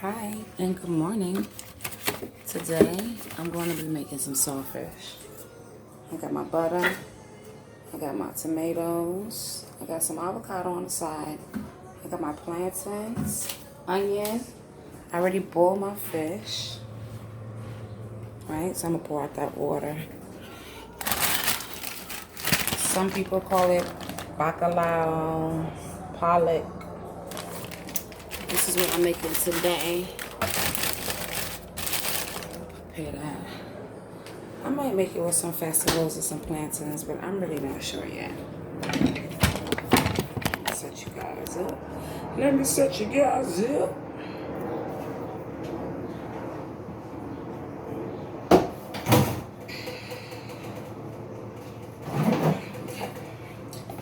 Hi and good morning. Today I'm going to be making some saltfish. I got my butter, I got my tomatoes, I got some avocado on the side, I got my plantains, onion. I already boiled my fish. Right, so I'm gonna pour out that water. Some people call it bacalao, pollock. This is what I'm making today. Prepare that. I might make it with some festivals or some plantains, but I'm really not sure yet. Set you guys up. Let me set you guys up.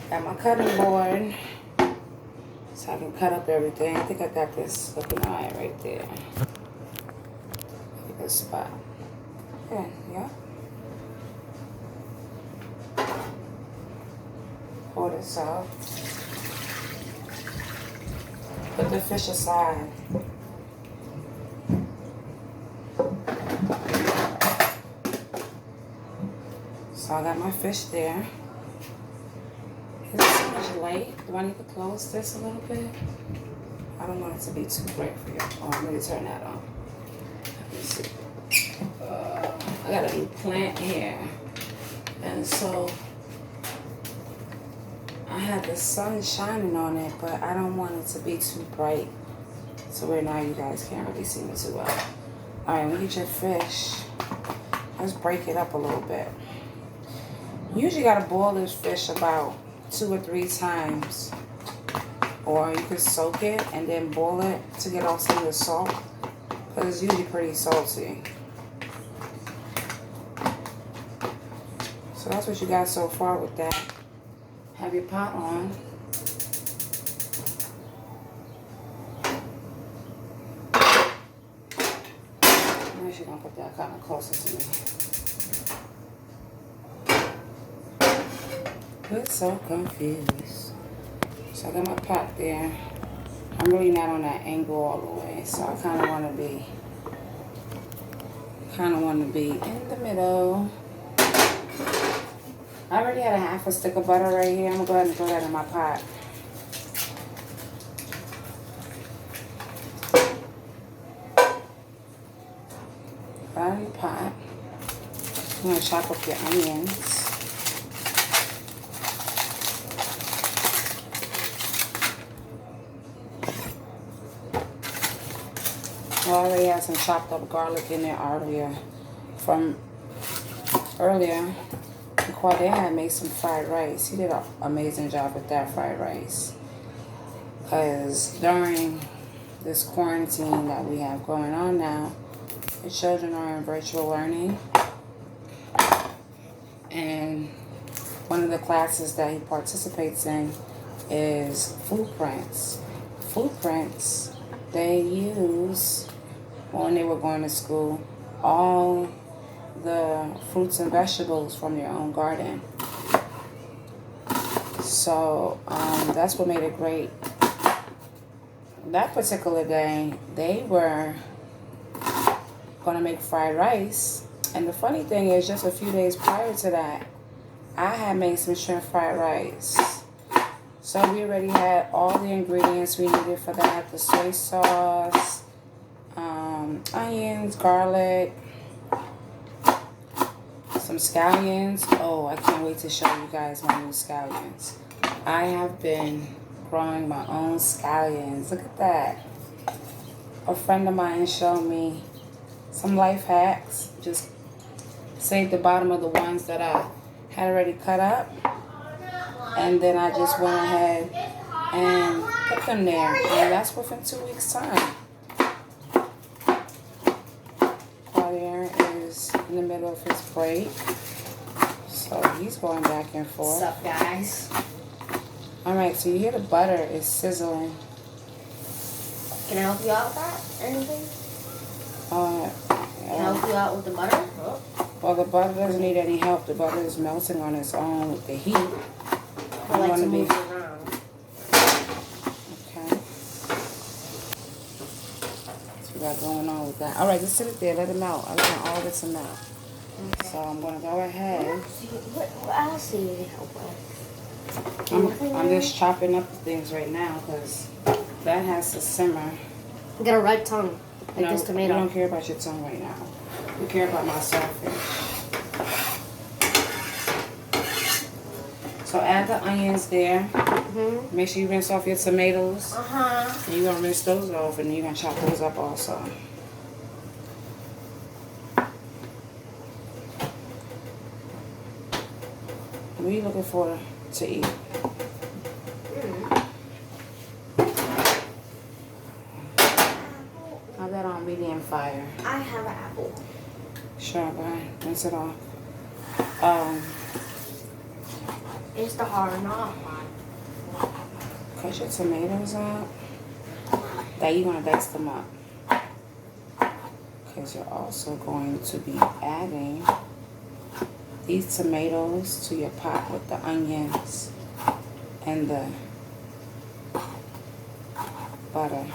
Got my cutting board so I can cut up everything. I think I got this looking eye right there. Good spot. Yeah. Pour this out. Put the fish aside. So I got my fish there. Is it too much light? Do I need to close this a little bit? I don't want it to be too bright for you. Oh, I'm going to turn that on. Let me see. I got a new plant here. And so I had the sun shining on it, but I don't want it to be too bright. So where now you guys can't really see me too well. Alright, when you get your fish, let's break it up a little bit. You usually got to boil this fish about 2 or 3 times. Or you could soak it and then boil it to get off some of the salt. Because it's usually pretty salty. So that's what you got so far with that. Have your pot on. I'm actually going to put that kind of closer to me. We're so confused. So I got my pot there. I'm really not on that angle all the way, so I kind of want to be in the middle. I already had a half a stick of butter right here. I'm gonna go ahead and throw that in my pot. Put that in the pot. I'm gonna chop up your onions. I already had some chopped up garlic in there earlier. From earlier, Quade had made some fried rice. He did an amazing job with that fried rice. Because during this quarantine that we have going on now, the children are in virtual learning. And one of the classes that he participates in is footprints. Footprints they use when they were going to school all the fruits and vegetables from your own garden. So that's what made it great. That particular day, they were going to make fried rice. And the funny thing is, just a few days prior to that, I had made some shrimp fried rice. So we already had all the ingredients we needed for that. The soy sauce, onions, garlic, some scallions. Oh, I can't wait to show you guys my new scallions. I have been growing my own scallions. Look at that. A friend of mine showed me some life hacks. Just saved the bottom of the ones that I had already cut up. And then I just went ahead and put them there. And that's within 2 weeks' time. Claudia is in the middle of his break. So he's going back and forth. What's up, guys? Alright, so you hear the butter is sizzling. Can I help you out with that? Anything? Can I help you out with the butter? Oh. Well, the butter doesn't need any help. The butter is melting on its own with the heat. I like to move it around. Okay. So we got going on with that. All right, just sit it there. Let it melt. I want all of it to melt. Okay. So I'm gonna go ahead. What else do you need help with? I'm just chopping up the things right now because that has to simmer. I got a red tongue, like No, this tomato. we don't care about your tongue right now. We care about my saltfish. So add the onions there. Mm-hmm. Make sure you rinse off your tomatoes. Uh-huh. And you're gonna rinse those off and you're gonna chop those up also. What are you looking for to eat? Have that on medium fire. I have an apple. Sure, go ahead. Rinse it off. It's the hard, not hot. Cut your tomatoes up. Now you're gonna dice them up. Because you're also going to be adding these tomatoes to your pot with the onions and the butter.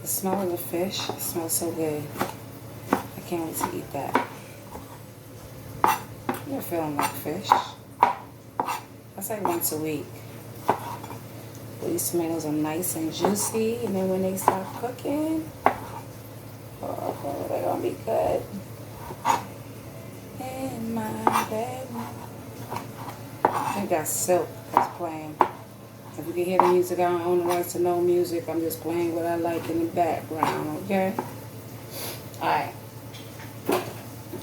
The smell of the fish, it smells so good. I can't wait to eat that. You're feeling like fish. That's like once a week. These tomatoes are nice and juicy, and then when they start cooking, oh, they're gonna be good. In my bed. I think that's Silk that's playing. If you can hear the music, I don't own the rights to no music. I'm just playing what I like in the background, okay? Alright.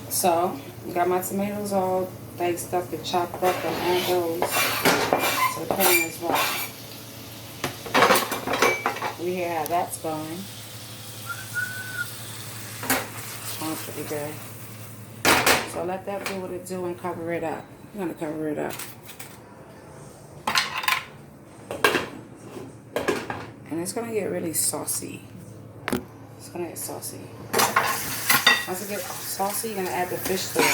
So, got my tomatoes all diced up and chopped up and add those to the pan as well. We hear how that's going. Sounds pretty good. So let that do what it do and cover it up. I'm gonna cover it up. And it's gonna get really saucy. It's gonna get saucy. Once it gets saucy, you're gonna add the fish to it.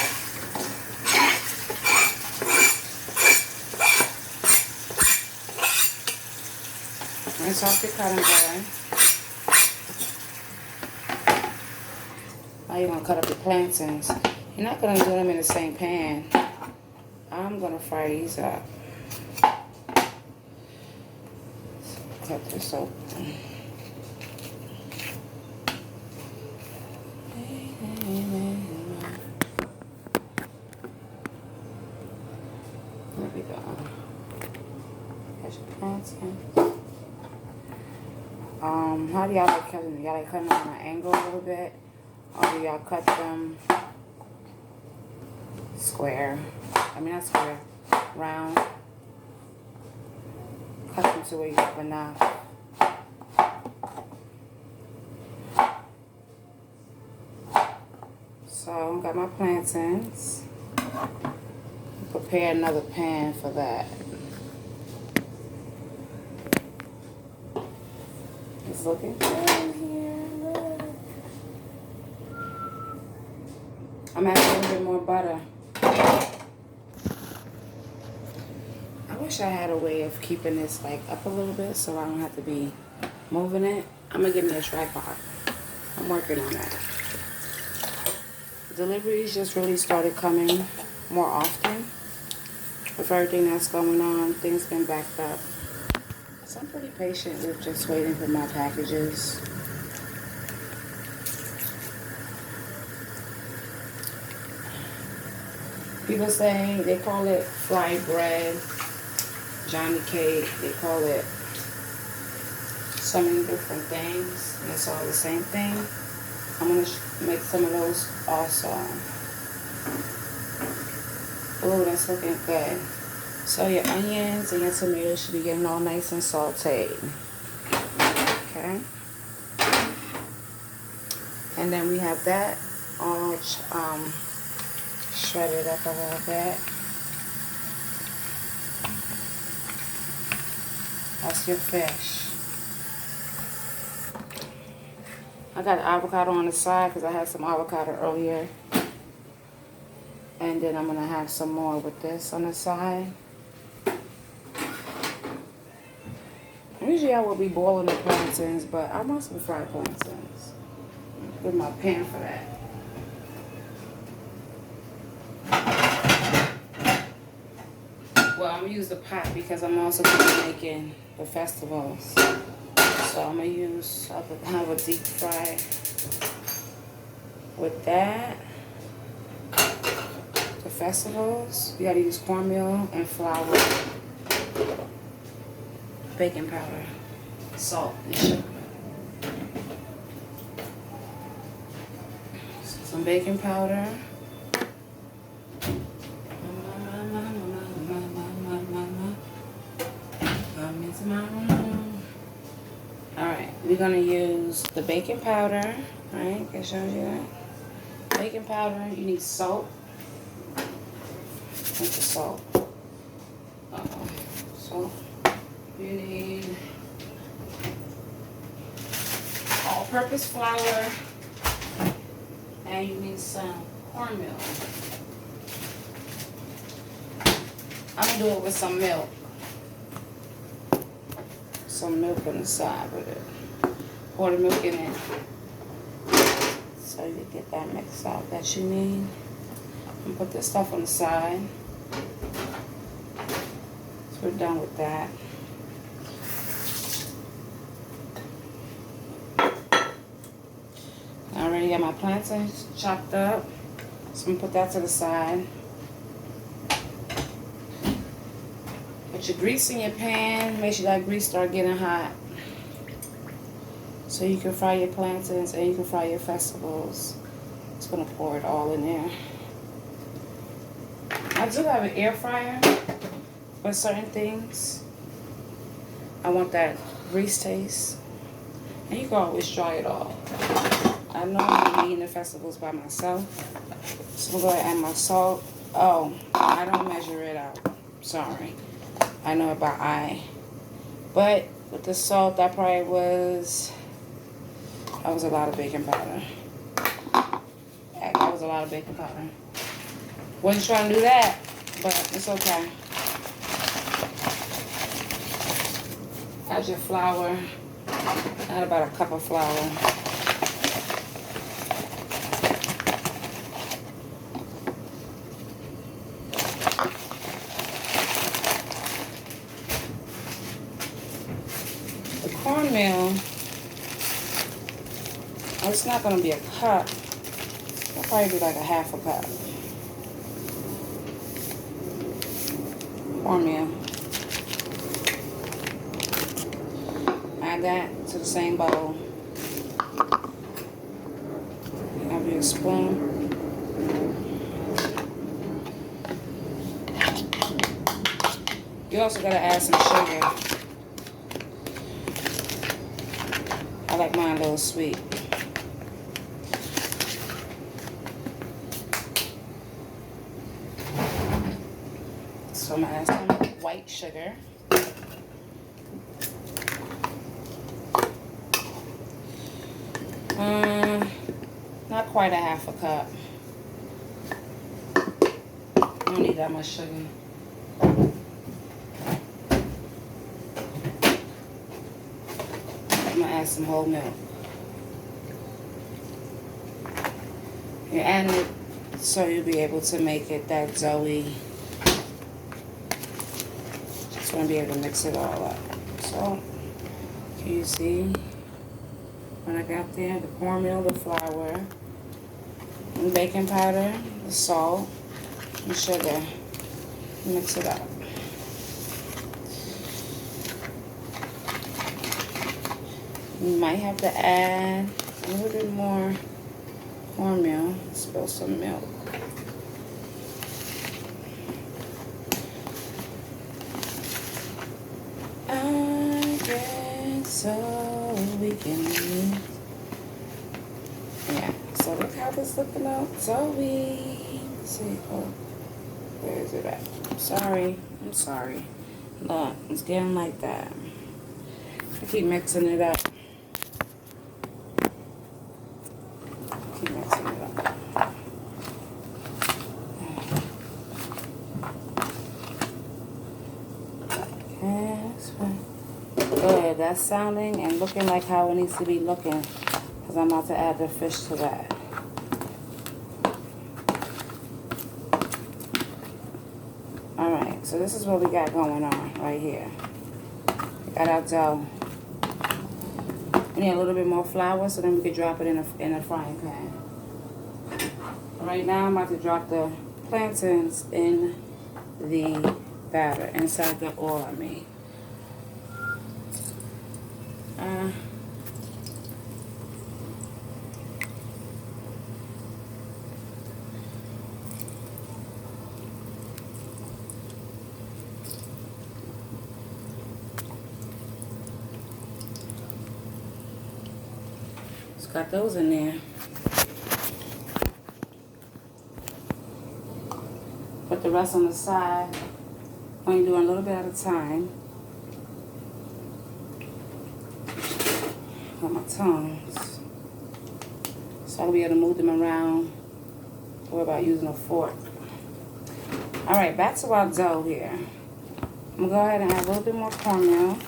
Rinse off your cutting board. Now you're gonna cut up your plantains. You're not gonna do them in the same pan. I'm gonna fry these up. Cut this open. There we go. Here's your plantain. How do y'all like cutting them? Y'all like cutting them on an angle a little bit? Or do y'all cut them square? I mean, not square, round. Cut them to where you have enough. So, got my plantains. Prepare another pan for that. It's looking good in here. Look. I'm adding a little bit more butter. I wish I had a way of keeping this like up a little bit so I don't have to be moving it. I'm gonna give me a tripod. I'm working on that. Deliveries just really started coming more often with everything that's going on. Things been backed up. So I'm pretty patient with just waiting for my packages. People say they call it fried bread, Johnny cake, they call it so many different things, and it's all the same thing. I'm going to make some of those also. Oh, that's looking good. So your onions and your tomatoes should be getting all nice and sauteed. Okay. And then we have that all shredded up a little bit. That's your fish. I got avocado on the side because I had some avocado earlier. And then I'm going to have some more with this on the side. Usually I would be boiling the plantains, but I want some fried plantains. Get my pan for that. Well, I'm gonna use the pot because I'm also gonna be making the festivals. So I'm gonna use, I'll have a deep fry with that. The festivals, you gotta use cornmeal and flour, baking powder, salt, and sugar. Some baking powder. Alright, we're gonna use the baking powder, right? I showed you that. Baking powder, you need salt. What's the salt? Salt. You need all-purpose flour, and you need some cornmeal. I'm gonna do it with some milk. Some milk on the side with it. Pour the milk in it. So you get that mix out that you need. And put this stuff on the side. So we're done with that. I already got my plantains chopped up. So I'm gonna put that to the side. Put your grease in your pan. Make sure that grease start getting hot. So you can fry your plantains and you can fry your festivals. Just gonna pour it all in there. I do have an air fryer for certain things. I want that grease taste. And you can always dry it off. I know I'm eating the festivals by myself. So I'm gonna add my salt. Oh, I don't measure it out. Sorry. I know it by eye. But with the salt, that probably was a lot of baking powder. Yeah, that was a lot of baking powder. Wasn't trying to do that, but it's okay. Add your flour. Add about a cup of flour. Cornmeal, it's not going to be a cup. It'll probably be like a half a cup. Cornmeal. Add that to the same bowl. Have your spoon. You also got to add some sugar. I like mine a little sweet. So I'm going to add some white sugar. Not quite a half a cup. I don't need that much sugar. I'm going to add some whole milk. You're adding it so you'll be able to make it that doughy. Just want to be able to mix it all up. So, can you see what I got there? The cornmeal, the flour, and baking powder, the salt, and sugar. Mix it up. You might have to add a little bit more cornmeal. Spill some milk. I guess so we can. Yeah, so look how this looking out. Zoe. Let's see. Oh, where is it at? I'm sorry. Look, it's getting like that. I keep mixing it up. Go ahead, good that's sounding and looking like how it needs to be looking, because I'm about to add the fish to that. Alright, so this is what we got going on right here. We got our dough. We need a little bit more flour so then we can drop it in a frying pan. Right now I'm about to drop the plantains in the batter, inside the oil I made. Just got those in there. Put the rest on the side. Only doing a little bit at a time. Got my tongs, so I'll be able to move them around. What about using a fork? All right, back to our dough here. I'm gonna go ahead and add a little bit more cornmeal.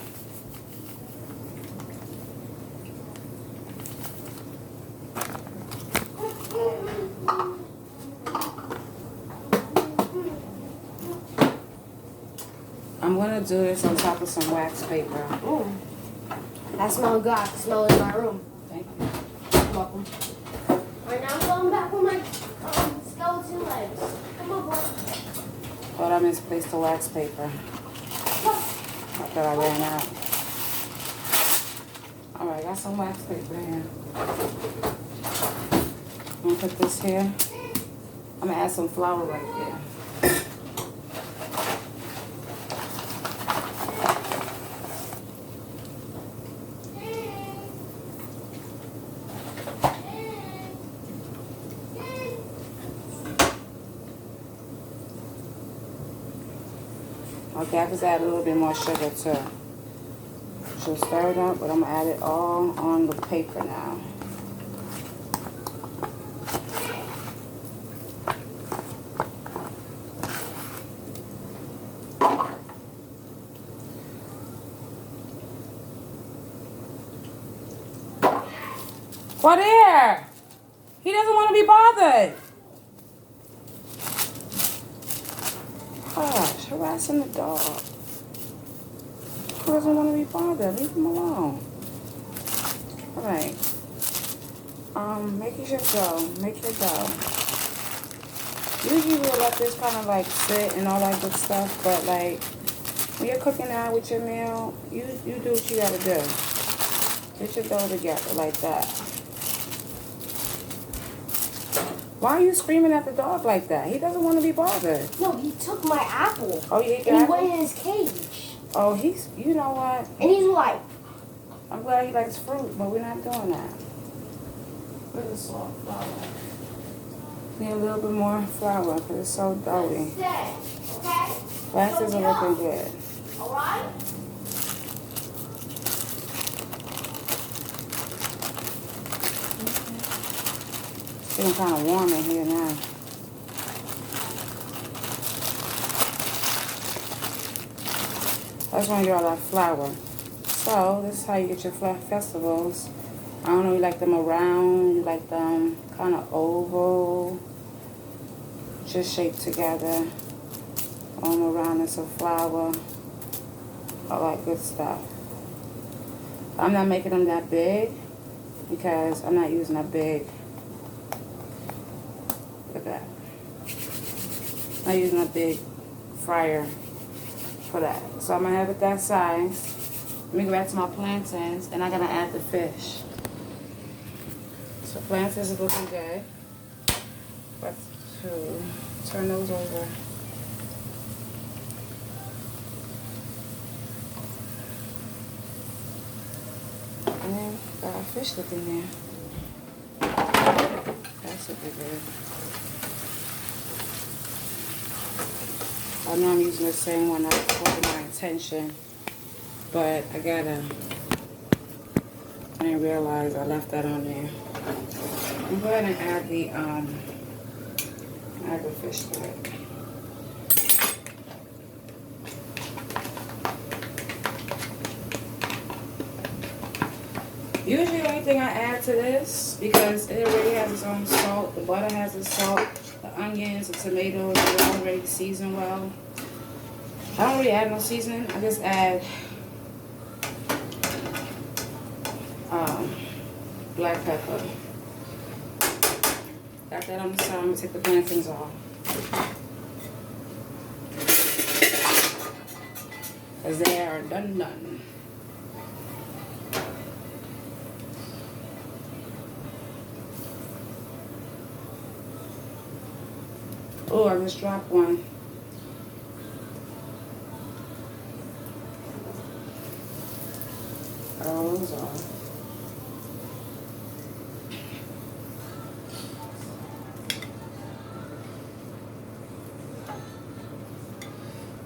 I'm gonna do this on top of some wax paper. Ooh. That smells good. I can smell it in my room. Thank you. You're welcome. Right now I'm going back with my skeleton legs. Come on, boy. Thought I misplaced the wax paper. I thought I ran out. Alright, got some wax paper here. I'm gonna put this here. I'm gonna add some flour right there. Okay, I just add a little bit more sugar too. Should stir it up, but I'm gonna add it all on the paper now. What here? He doesn't want to be bothered. Gosh, harassing the dog. He doesn't want to be bothered. Leave him alone. Alright. Make your dough. Make your dough. Usually we'll let this kind of like sit and all that good stuff, but like when you're cooking out with your meal, you do what you gotta do. Get your dough together like that. Why are you screaming at the dog like that? He doesn't want to be bothered. No, he took my apple. Oh, you ate and he apple? went in his cage. Oh, you know what? And he's like, I'm glad he likes fruit, but we're not doing that. Where's the salt flour? Need a little bit more flour because it's so doughy. stay, okay? Glasses are looking good. All right? It's getting kind of warm in here now. I just want to get all that flour. So, this is how you get your festivals. I don't know, you like them around, you like them kind of oval, just shaped together, on around in some flour, all that good stuff. I'm not making them that big because I'm not using a big, look at that. I'm not using a big fryer for that. So I'm gonna have it that size. Let me go back to my plantains and I'm gonna add the fish. So plantains is looking good. Let's turn those over. And then got our fish looking there. That's looking good. I know I'm using the same one. That wasn't my intention, but I didn't realize I left that on there. I'm going to add the fish to it. Usually the only thing I add to this, because it already has its own salt, the butter has its salt, the onions, the tomatoes, they're already seasoned well. I don't really add no seasoning. I just add black pepper. Got that on the side. I'm going to take the plantains off. Because they are done. Oh, I just dropped one. Oh, those are.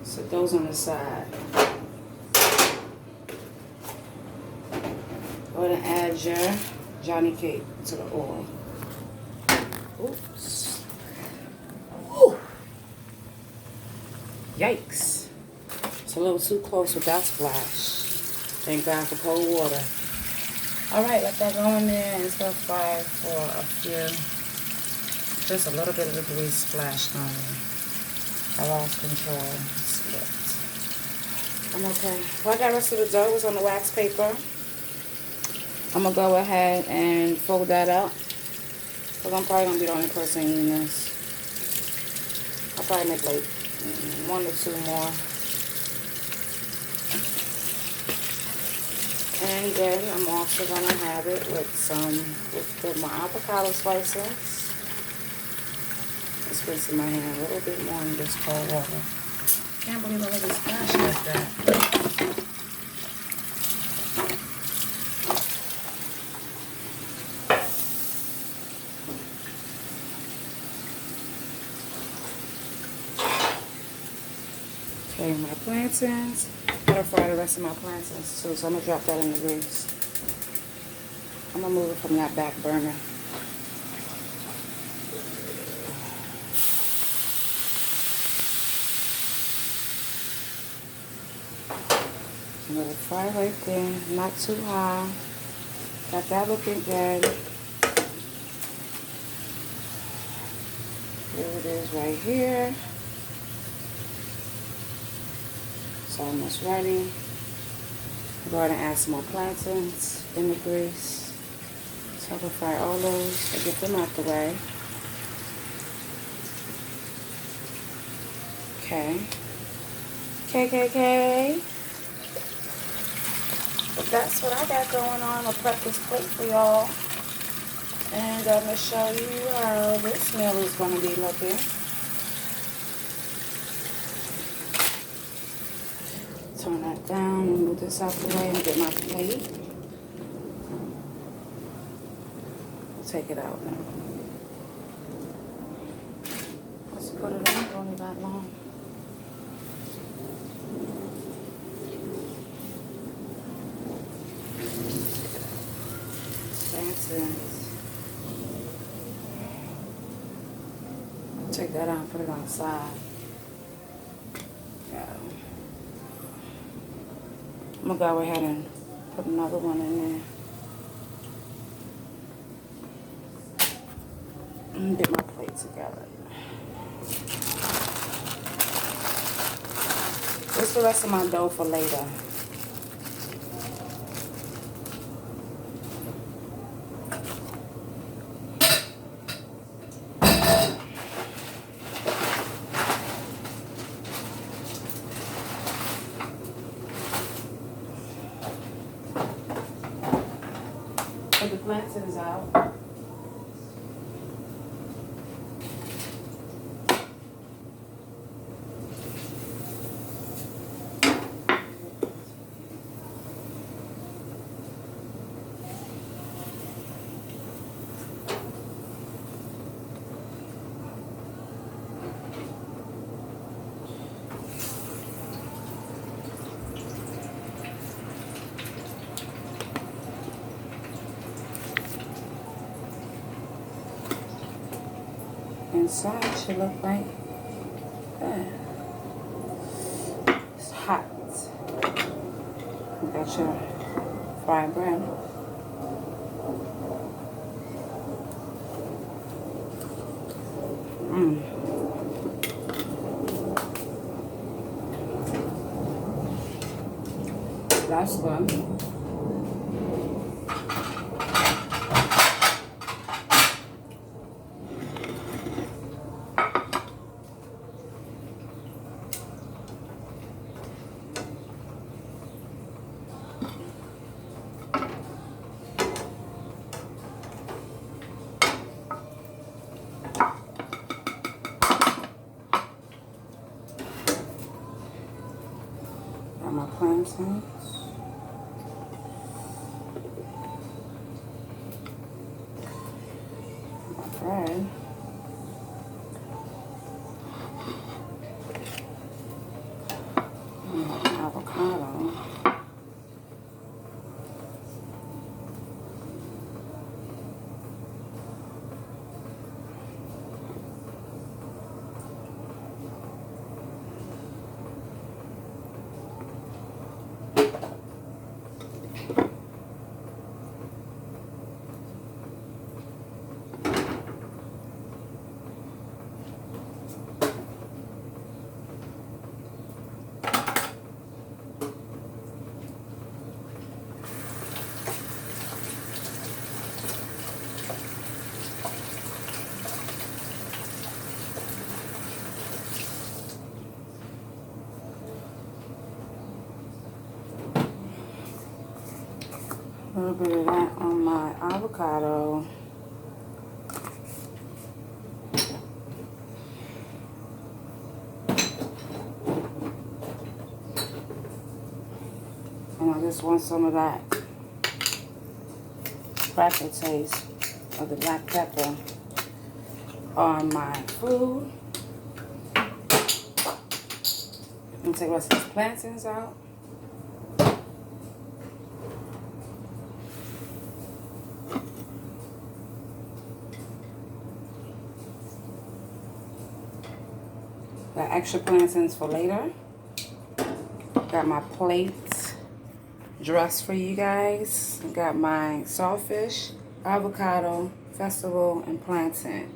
Set those on the side. Go ahead and add your Johnny cake to the oil. Oops. Whew. Yikes. It's a little too close with that splash. Thank God for cold water. Alright, let that go in there and it's going to fry for a few. Just a little bit of the grease splashed on me. I lost control. Slipped. I'm okay. Well, I got the rest of the dough. It's on the wax paper. I'm going to go ahead and fold that up. Because I'm probably going to be the only person eating this. I'll probably make like 1 or 2 more. And then I'm also going to have it with my avocado slices. Let's rinse in my hand a little bit more in this cold water. Can't believe I let it splash like that. Okay, my plantains. Gotta fry the rest of my plantains too, so I'm gonna drop that in the grease. I'm gonna move it from that back burner. I'm gonna fry right there, not too high. Got that looking good. Here it is right here. It's almost ready. Go ahead and add some more plantains in the grease. So I can fry all those and get them out the way. Okay. KKK. But that's what I got going on. I'll prep this plate for y'all. And I'm going to show you how this meal is going to be looking. Turn that down and move this out the way and get my plate. I'll take it out now. Let's put it on, only that long. Take that out and put it on the side. Yeah. I'm gonna go ahead and put another one in there. And get my plate together. This is the rest of my dough for later. Put the plantains out. Inside should look like that. It's hot. You got your fried bread. that's good. Got my plantains. My bread. And my avocado. A little bit of that on my avocado. And I just want some of that cracker taste of the black pepper on my food. I'm gonna take the rest of these plantains out. Got extra plantains for later. Got my plate dressed for you guys. Got my saltfish, avocado, vegetable, and plantain.